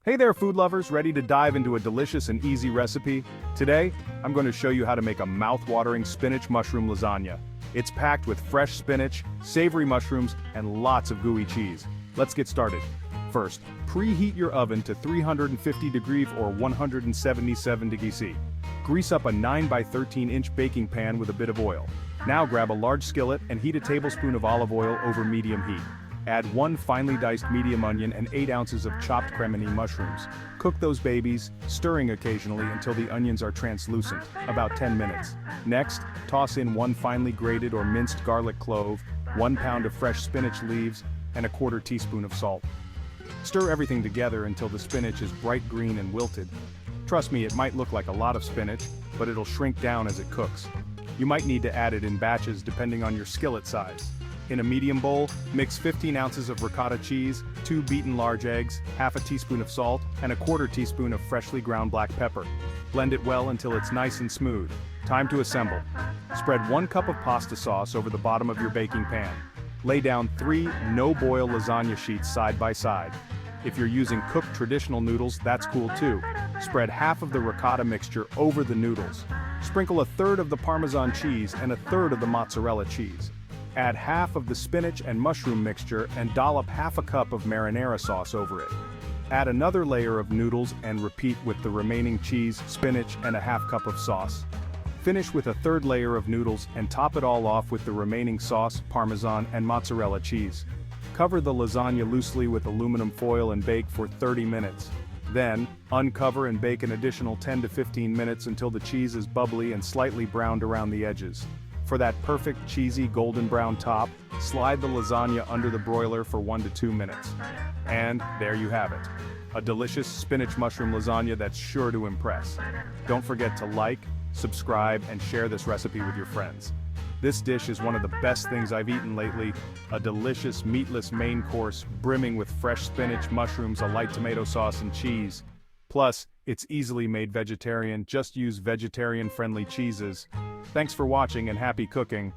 Hey there, food lovers, ready to dive into a delicious and easy recipe? Today, I'm going to show you how to make a mouth-watering spinach mushroom lasagna. It's packed with fresh spinach, savory mushrooms, and lots of gooey cheese. Let's get started. First, preheat your oven to 350 degrees or 177 degrees C. Grease up a 9 by 13 inch baking pan with a bit of oil. Now grab a large skillet and heat a tablespoon of olive oil over medium heat. Add 1 finely diced medium onion and 8 ounces of chopped cremini mushrooms. Cook those babies, stirring occasionally until the onions are translucent, about 10 minutes. Next, toss in 1 finely grated or minced garlic clove, 1 pound of fresh spinach leaves, and a 1/4 teaspoon of salt. Stir everything together until the spinach is bright green and wilted. Trust me, it might look like a lot of spinach, but it'll shrink down as it cooks. You might need to add it in batches depending on your skillet size. In a medium bowl, mix 15 ounces of ricotta cheese, 2 beaten large eggs, half a teaspoon of salt, and a 1/4 teaspoon of freshly ground black pepper. Blend it well until it's nice and smooth. Time to assemble. Spread 1 cup of pasta sauce over the bottom of your baking pan. Lay down 3 no-boil lasagna sheets side by side. If you're using cooked traditional noodles, that's cool too. Spread half of the ricotta mixture over the noodles. Sprinkle 1/3 of the Parmesan cheese and 1/3 of the mozzarella cheese. Add half of the spinach and mushroom mixture and dollop half a cup of marinara sauce over it. Add another layer of noodles and repeat with the remaining cheese, spinach, and a half cup of sauce. Finish with 1/3 layer of noodles and top it all off with the remaining sauce, Parmesan, and mozzarella cheese. Cover the lasagna loosely with aluminum foil and bake for 30 minutes. Then, uncover and bake an additional 10 to 15 minutes until the cheese is bubbly and slightly browned around the edges. For that perfect cheesy golden brown top, slide the lasagna under the broiler for 1 to 2 minutes. And there you have it. A delicious spinach mushroom lasagna that's sure to impress. Don't forget to like, subscribe, and share this recipe with your friends. This dish is one of the best things I've eaten lately, a delicious meatless main course brimming with fresh spinach, mushrooms, a light tomato sauce, and cheese. Plus, it's easily made vegetarian, just use vegetarian-friendly cheeses. Thanks for watching and happy cooking.